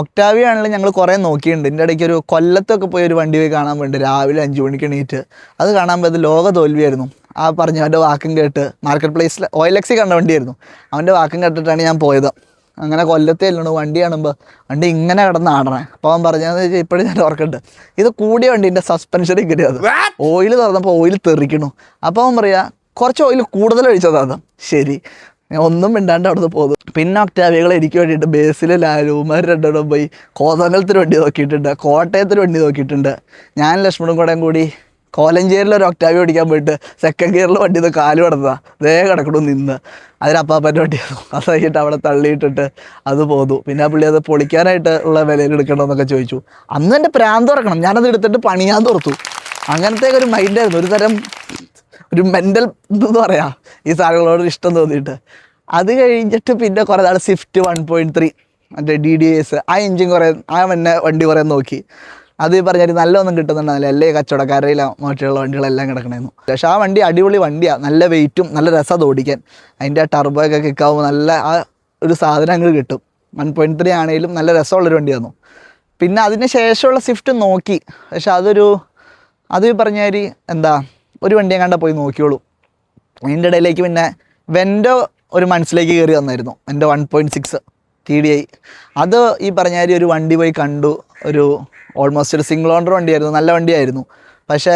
Octavia ആണെങ്കിലും ഞങ്ങൾ കുറേ നോക്കിയിട്ടുണ്ട്. ഇതിൻ്റെ ഇടയ്ക്ക് ഒരു കൊല്ലത്തൊക്കെ പോയി ഒരു വണ്ടി പോയി കാണാൻ വേണ്ടി രാവിലെ 5 മണിക്ക് എണീറ്റ് അത് കാണാൻ പോയത് ലോക തോൽവിയായിരുന്നു. ആ പറഞ്ഞു അവൻ്റെ വാക്കും കേട്ട് മാർക്കറ്റ് പ്ലേസിൽ OLX കണ്ട വണ്ടിയായിരുന്നു. അവൻ്റെ വാക്കും കേട്ടിട്ടാണ് ഞാൻ പോയത്. അങ്ങനെ കൊല്ലത്തെ അല്ലണു വണ്ടി കാണുമ്പോൾ വണ്ടി ഇങ്ങനെ കിടന്ന് ആടണേ. അപ്പോൾ അവൻ പറഞ്ഞതെന്ന് വെച്ചാൽ ഇപ്പോഴും ഞാൻ ഓർക്കുന്നുണ്ട്, ഇത് കൂടിയ വണ്ടീൻ്റെ സസ്പെൻഷനിൽ കയറിയത് ഓയിൽ തുറന്നപ്പോൾ ഓയിൽ തെറിക്കണു. അപ്പോൾ അവൻ പറയാ കുറച്ച് ഓയിൽ കൂടുതൽ ഒഴിച്ചതാണ്. ശരി, ഞാൻ ഒന്നും മിണ്ടാണ്ട് അവിടെ നിന്ന് പോകുന്നു. പിന്നെ ഒക്ടാവിയകൾ എനിക്ക് വേണ്ടിയിട്ട് ബേസിൽ ലാലുമാർ രണ്ടെണ്ണം പോയി കോതമംഗലത്തിന് വണ്ടി നോക്കിയിട്ടുണ്ട്, കോട്ടയത്തിന് വണ്ടി നോക്കിയിട്ടുണ്ട്. ഞാൻ ലക്ഷ്മണും കൂടി കോലഞ്ചേരിലൊരു ഒക്ടാവിയ ഓടിക്കാൻ പോയിട്ട് സെക്കൻഡ് ഗിയറിൽ വണ്ടി നിന്ന് കാല് കിടന്നതാ, ദേ കിടക്കണം നിന്ന്. അതിനപ്പാപ്പൻ്റെ വണ്ടിയായിരുന്നു. അത് കഴിഞ്ഞിട്ട് അവിടെ തള്ളിയിട്ടിട്ട് അത് പോന്നു. പിന്നെ ആ പുള്ളി അത് പൊളിക്കാനായിട്ട് ഉള്ള വിലയിൽ എടുക്കണമെന്നൊക്കെ ചോദിച്ചു. അന്ന് എൻ്റെ പ്രാന്ത് തുറക്കണം, ഞാനത് എടുത്തിട്ട് പണിയാൻ തുറത്തു. അങ്ങനത്തെ ഒരു മൈൻഡായിരുന്നു, ഒരു തരം ഒരു മെൻ്റൽ ഇതെന്ന് പറയാം ഈ സാധനങ്ങളോട് ഇഷ്ടം തോന്നിയിട്ട്. അത് കഴിഞ്ഞിട്ട് പിന്നെ കുറേ നാൾ സ്വിഫ്റ്റ് 1.3 മറ്റേ DDS ആ എൻജിൻ വണ്ടി കുറേ നോക്കി. അത് പറഞ്ഞാൽ നല്ലതൊന്നും കിട്ടുന്നുണ്ടാവില്ല, അല്ലേ കച്ചവടക്കാരയില മറ്റുള്ള വണ്ടികളെല്ലാം കിടക്കണമായിരുന്നു. പക്ഷേ ആ വണ്ടി അടിപൊളി വണ്ടിയാണ്, നല്ല വെയിറ്റും നല്ല രസമാണ് ഓടിക്കാൻ. അതിൻ്റെ ആ ടർബോയൊക്കെ കിക്കാവുമ്പോൾ നല്ല ആ ഒരു സാധനം അങ്ങ് കിട്ടും. 1.3 ആണെങ്കിലും നല്ല രസമുള്ളൊരു വണ്ടിയായിരുന്നു. പിന്നെ അതിന് ശേഷമുള്ള സ്വിഫ്റ്റ് നോക്കി, പക്ഷെ അത് പറഞ്ഞാൽ എന്താ ഒരു വണ്ടി കണ്ടാൽ പോയി നോക്കിയോളൂ. അതിൻ്റെ ഇടയിലേക്ക് പിന്നെ വെൻഡോ ഒരു മനസ്സിലേക്ക് കയറി വന്നായിരുന്നു, എൻ്റെ 1.6 TDI. അത് ഈ പറഞ്ഞാൽ ഒരു വണ്ടി പോയി കണ്ടു, ഒരു ഓൾമോസ്റ്റ് ഒരു സിംഗിൾ ഓണർ വണ്ടിയായിരുന്നു, നല്ല വണ്ടിയായിരുന്നു. പക്ഷേ